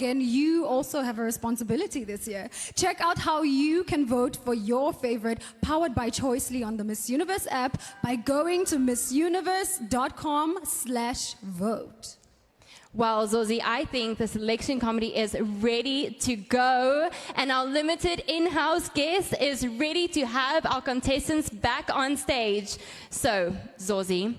And you also have a responsibility this year. Check out how you can vote for your favorite Powered by Choicely on the Miss Universe app by going to missuniverse.com/vote. Well, Zosie, I think the selection committee is ready to go, and our limited in-house guest is ready to have our contestants back on stage. So, Zosie,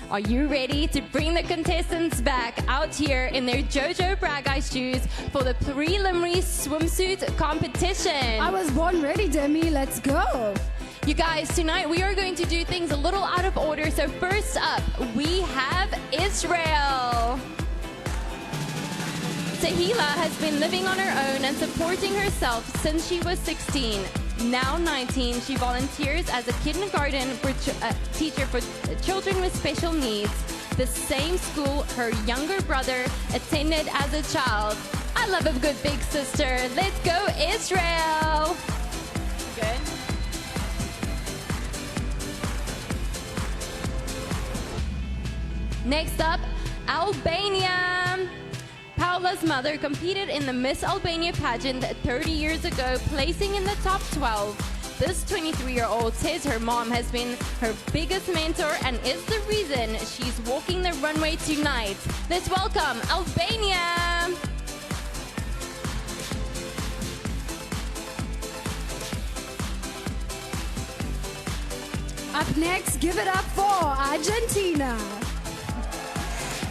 are you ready to bring the contestants back out here in their Jojo Bragai shoes for the preliminary swimsuit competition? I was born ready, Demi. Let's go. You guys, tonight we are going to do things a little out of order. So first up, we have Israel. Tahila has been living on her own and supporting herself since she was 16. Now 19, she volunteers as a kindergarten teacher for children with special needs, the same school her younger brother attended as a child. I love a good big sister. Let's go, Israel. Good. Next up, Albania. Paula's mother competed in the Miss Albania pageant 30 years ago, placing in the top 12. This 23-year-old says her mom has been her biggest mentor and is the reason she's walking the runway tonight. Let's welcome Albania! Up next, give it up for Argentina.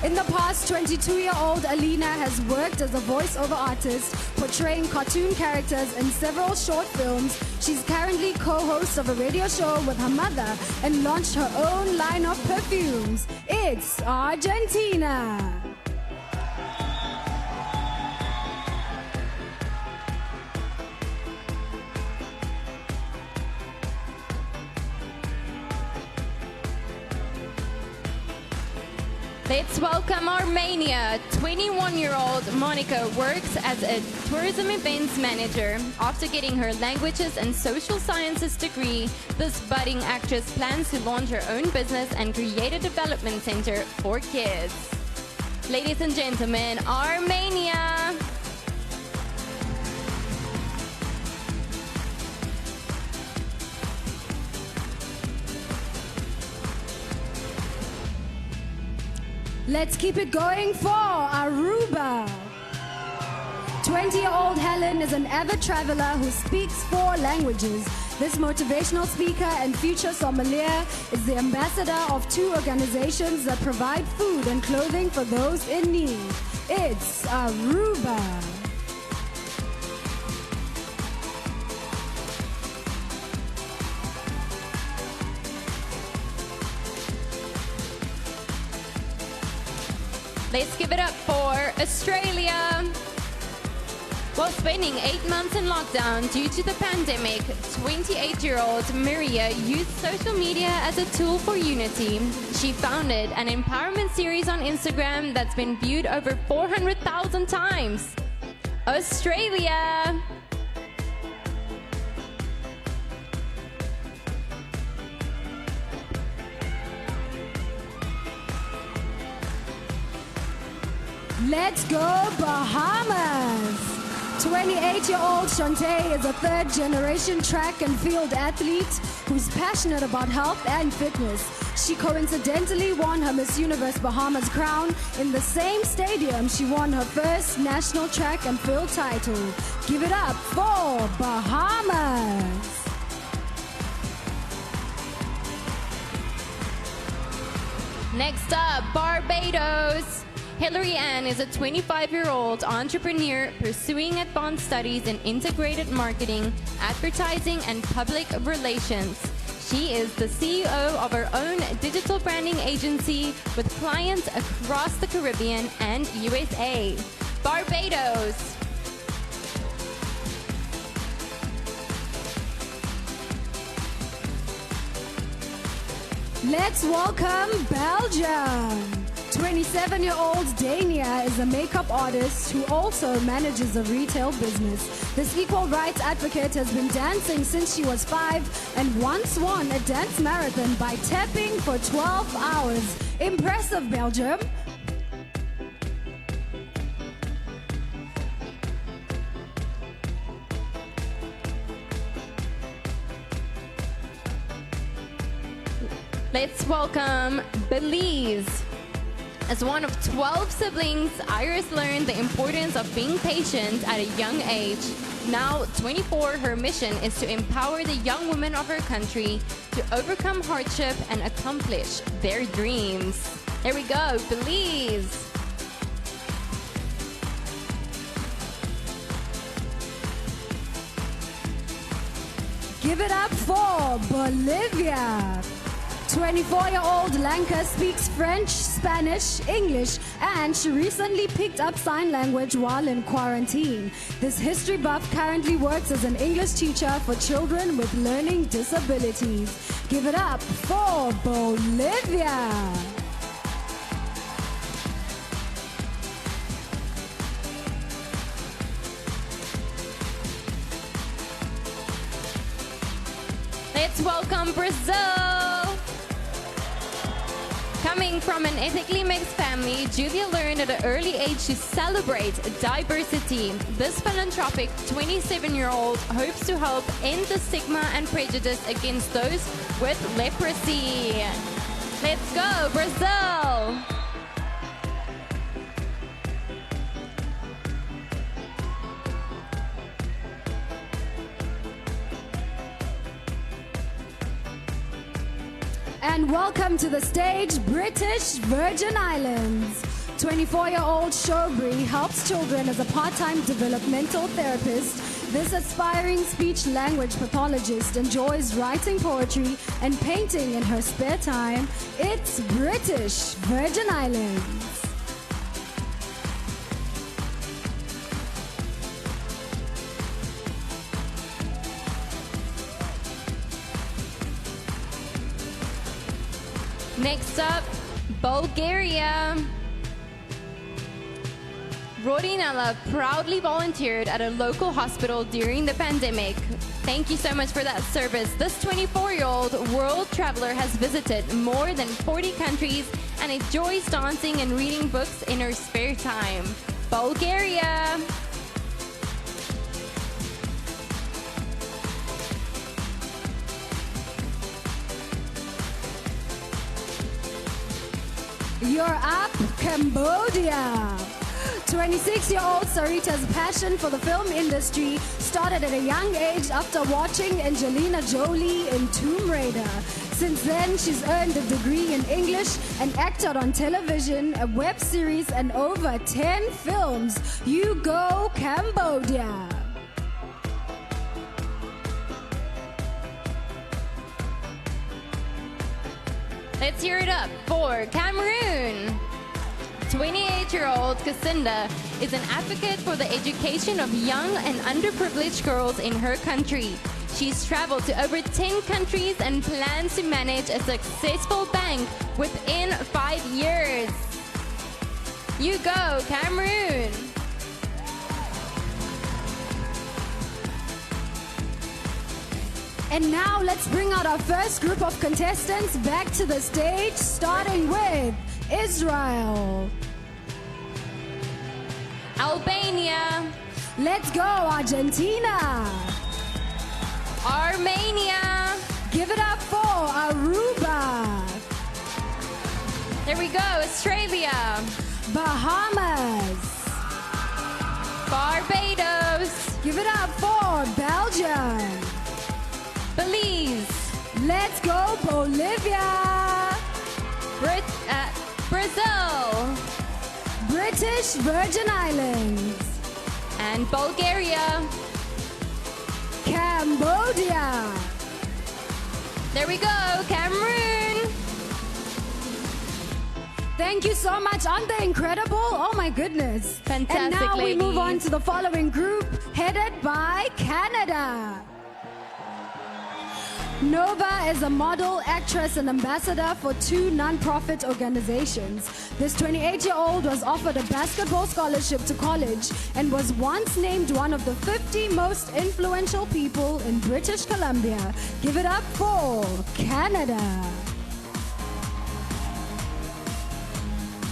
In the past, 22-year-old Alina has worked as a voiceover artist, portraying cartoon characters in several short films. She's currently co-host of a radio show with her mother and launched her own line of perfumes. It's Argentina. Let's welcome Armenia. 21-year-old Monica works as a tourism events manager. After getting her languages and social sciences degree, this budding actress plans to launch her own business and create a development center for kids. Ladies and gentlemen, Armenia. Let's keep it going for Aruba. 20-year-old Helen is an avid traveler who speaks 4 languages. This motivational speaker and future sommelier is the ambassador of 2 organizations that provide food and clothing for those in need. It's Aruba. Let's give it up for Australia. While spending 8 months in lockdown due to the pandemic, 28-year-old Maria used social media as a tool for unity. She founded an empowerment series on Instagram that's been viewed over 400,000 times. Australia. Let's go Bahamas! 28-year-old Shantae is a 3rd-generation track and field athlete who's passionate about health and fitness. She coincidentally won her Miss Universe Bahamas crown in the same stadium she won her first national track and field title. Give it up for Bahamas! Next up, Barbados. Hillary Ann is a 25-year-old entrepreneur pursuing advanced studies in integrated marketing, advertising, and public relations. She is the CEO of her own digital branding agency with clients across the Caribbean and USA. Barbados. Let's welcome Belgium. 27-year-old Dania is a makeup artist who also manages a retail business. This equal rights advocate has been dancing since she was 5 and once won a dance marathon by tapping for 12 hours. Impressive, Belgium. Let's welcome Belize. As one of 12 siblings, Iris learned the importance of being patient at a young age. Now 24, her mission is to empower the young women of her country to overcome hardship and accomplish their dreams. There we go, Belize. Give it up for Bolivia. 24-year-old Lanka speaks French, Spanish, English, and she recently picked up sign language while in quarantine. This history buff currently works as an English teacher for children with learning disabilities. Give it up for Bolivia. Let's welcome Brazil. Coming from an ethnically mixed family, Julia learned at an early age to celebrate diversity. This philanthropic 27-year-old hopes to help end the stigma and prejudice against those with leprosy. Let's go, Brazil! And welcome to the stage, British Virgin Islands. 24-year-old Shobri helps children as a part-time developmental therapist. This aspiring speech-language pathologist enjoys writing poetry and painting in her spare time. It's British Virgin Islands. Next up, Bulgaria. Rodinella proudly volunteered at a local hospital during the pandemic. Thank you so much for that service. This 24-year-old world traveler has visited more than 40 countries and enjoys dancing and reading books in her spare time. Bulgaria. You're up, Cambodia. 26-year-old Sarita's passion for the film industry started at a young age after watching Angelina Jolie in Tomb Raider. Since then, she's earned a degree in English and acted on television, a web series, and over 10 films. You go, Cambodia. Let's hear it up for Cameroon. 28-year-old Casinda is an advocate for the education of young and underprivileged girls in her country. She's traveled to over 10 countries and plans to manage a successful bank within 5 years. You go, Cameroon! And now let's bring out our first group of contestants back to the stage, starting with Israel. Albania. Let's go, Argentina. Armenia. Give it up for Aruba. There we go, Australia. Bahamas. Barbados. Give it up for Belgium. Belize. Let's go, Bolivia. Brazil. British Virgin Islands. And Bulgaria. Cambodia. There we go, Cameroon. Thank you so much. Aren't they incredible? Oh my goodness. Fantastic, And now we move ladies. on to the following group, headed by Canada. Nova is a model, actress, and ambassador for 2 non-profit organizations. This 28-year-old was offered a basketball scholarship to college and was once named one of the 50 most influential people in British Columbia. Give it up for Canada.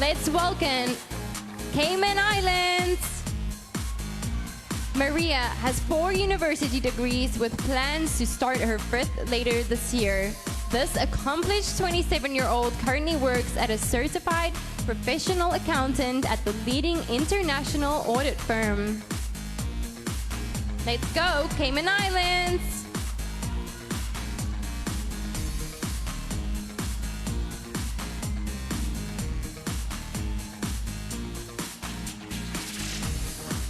Let's welcome Cayman Islands. Maria has 4 university degrees with plans to start her 5th later this year. This accomplished 27-year-old currently works as a certified professional accountant at the leading international audit firm. Let's go, Cayman Islands!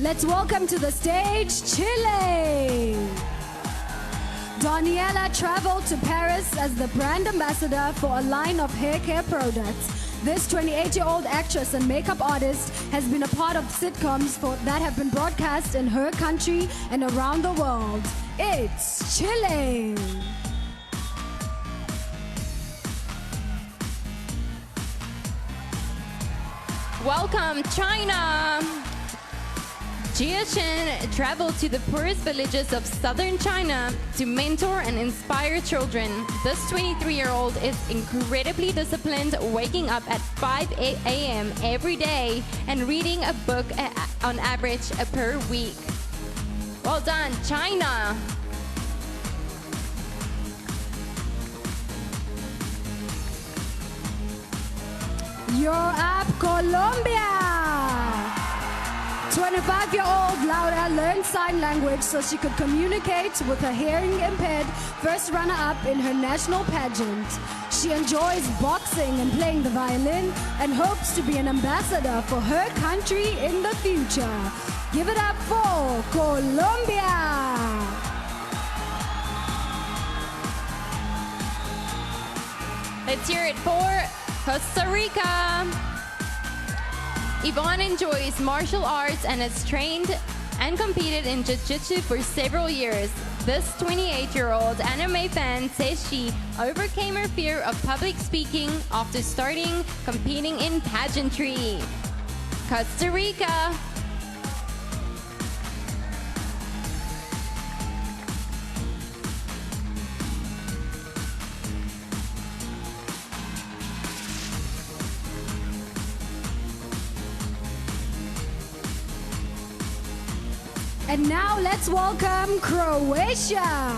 Let's welcome to the stage, Chile. Daniela traveled to Paris as the brand ambassador for a line of hair care products. This 28-year-old actress and makeup artist has been a part of sitcoms that have been broadcast in her country and around the world. It's Chile. Welcome, China! Jia Chen traveled to the poorest villages of southern China to mentor and inspire children. This 23-year-old is incredibly disciplined, waking up at 5 a.m. every day and reading a book on average per week. Well done, China! You're up, Colombia! 25-year-old Laura learned sign language so she could communicate with her hearing-impaired first runner-up in her national pageant. She enjoys boxing and playing the violin and hopes to be an ambassador for her country in the future. Give it up for Colombia! Let's hear it for Costa Rica. Yvonne enjoys martial arts and has trained and competed in jiu-jitsu for several years. This 28-year-old anime fan says she overcame her fear of public speaking after starting competing in pageantry. Costa Rica. And now let's welcome Croatia.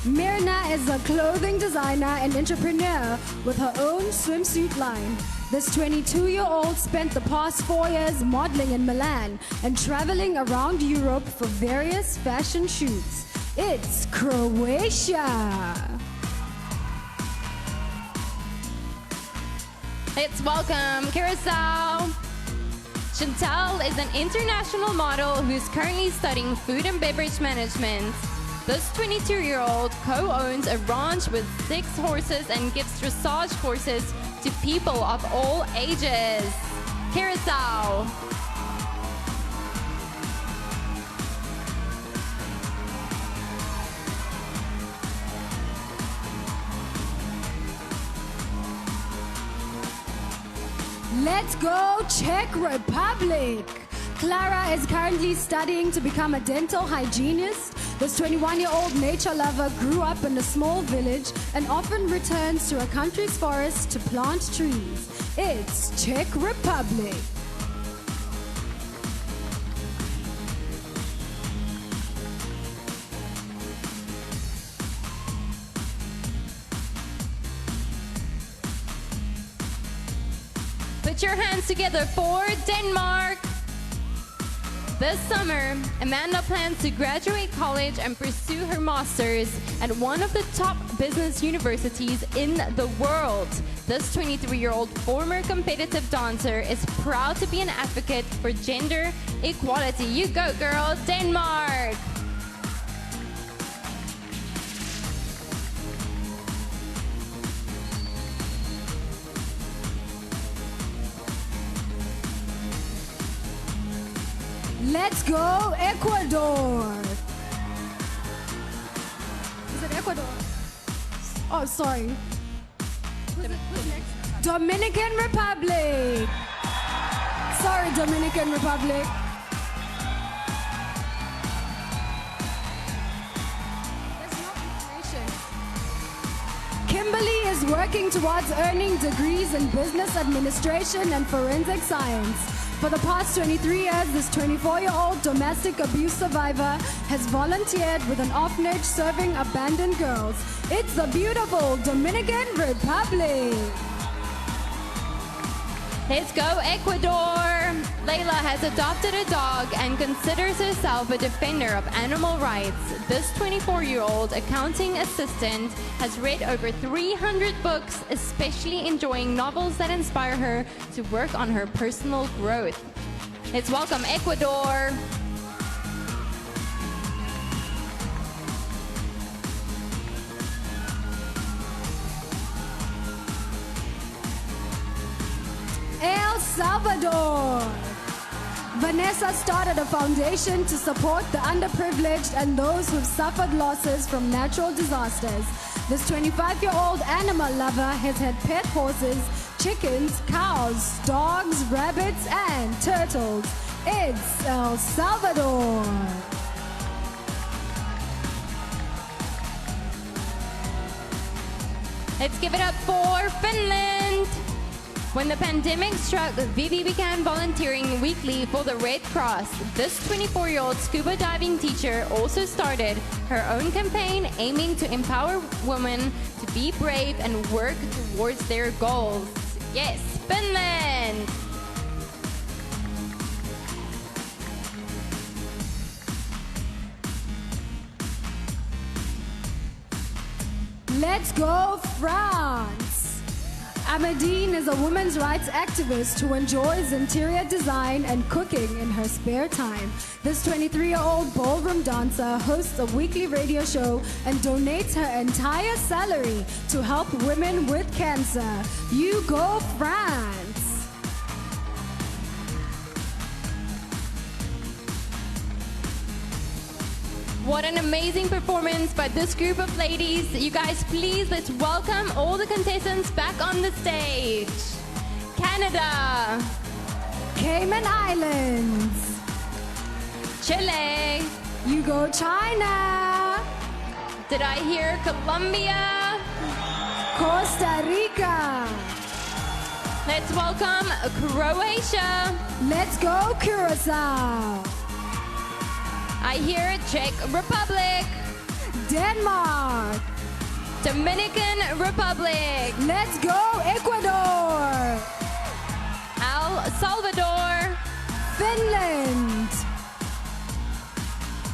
Mirna is a clothing designer and entrepreneur with her own swimsuit line. This 22-year-old spent the past 4 years modeling in Milan and traveling around Europe for various fashion shoots. It's Croatia. Let's welcome Curacao. Chantal is an international model who's currently studying food and beverage management. This 22-year-old co-owns a ranch with 6 horses and gives dressage courses to people of all ages. Curacao. Let's go Czech Republic. Clara is currently studying to become a dental hygienist. This 21-year-old nature lover grew up in a small village and often returns to a country's forest to plant trees. It's Czech Republic. Put your hands together for Denmark. This summer, Amanda plans to graduate college and pursue her master's at one of the top business universities in the world. This 23-year-old former competitive dancer is proud to be an advocate for gender equality. You go, girl, Denmark! Let's go Ecuador. Is it Ecuador? Oh, sorry. Who's next? Dominican Republic. Sorry, Dominican Republic. There's no information. Kimberly is working towards earning degrees in business administration and forensic science. For the past 23 years, this 24-year-old domestic abuse survivor has volunteered with an orphanage serving abandoned girls. It's the beautiful Dominican Republic. Let's go, Ecuador! Layla has adopted a dog and considers herself a defender of animal rights. This 24-year-old accounting assistant has read over 300 books, especially enjoying novels that inspire her to work on her personal growth. Let's welcome Ecuador! El Salvador. Vanessa started a foundation to support the underprivileged and those who've suffered losses from natural disasters. This 25-year-old animal lover has had pet horses, chickens, cows, dogs, rabbits, and turtles. It's El Salvador. Let's give it up for Finland! When the pandemic struck, Vivi began volunteering weekly for the Red Cross. This 24-year-old scuba diving teacher also started her own campaign aiming to empower women to be brave and work towards their goals. Yes, Finland! Let's go, France! Amadine is a women's rights activist who enjoys interior design and cooking in her spare time. This 23-year-old ballroom dancer hosts a weekly radio show and donates her entire salary to help women with cancer. You go, France! What an amazing performance by this group of ladies. You guys, please, let's welcome all the contestants back on the stage. Canada. Cayman Islands. Chile. You go, China. Did I hear Colombia? Costa Rica. Let's welcome Croatia. Let's go, Curacao. I hear Czech Republic. Denmark. Dominican Republic. Let's go, Ecuador. El Salvador. Finland.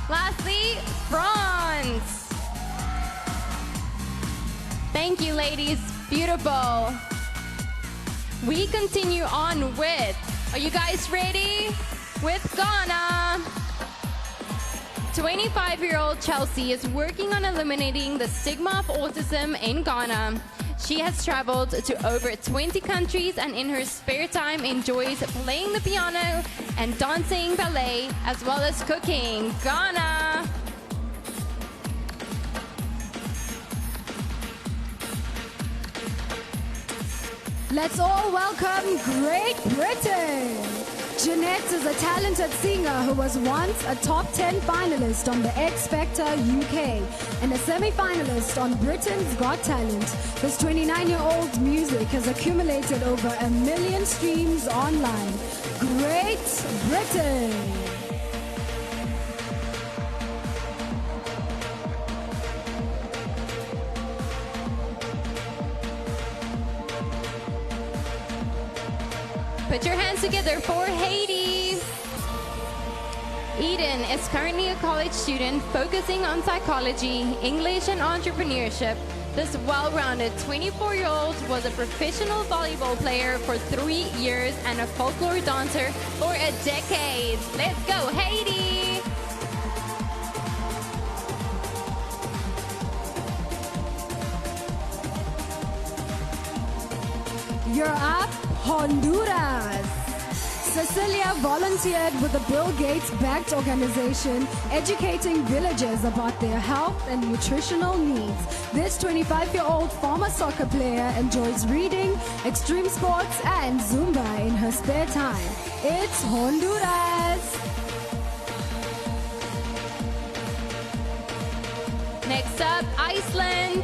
Lastly, France. Thank you, ladies. Beautiful. We continue on with, are you guys ready? With Ghana. 25-year-old Chelsea is working on eliminating the stigma of autism in Ghana. She has traveled to over 20 countries and in her spare time enjoys playing the piano and dancing ballet as well as cooking. Ghana! Let's all welcome Great Britain. Jeanette is a talented singer who was once a top 10 finalist on the X Factor UK and a semi-finalist on Britain's Got Talent. This 29-year-old's music has accumulated over 1 million streams online. Great Britain! Put your hands together for Haiti. Eden is currently a college student focusing on psychology, English, and entrepreneurship. This well-rounded 24-year-old was a professional volleyball player for 3 years and a folklore dancer for a decade. Let's go, Haiti! You're up, Honduras. Cecilia volunteered with the Bill Gates-backed organization, educating villagers about their health and nutritional needs. This 25-year-old former soccer player enjoys reading, extreme sports, and Zumba in her spare time. It's Honduras. Next up, Iceland.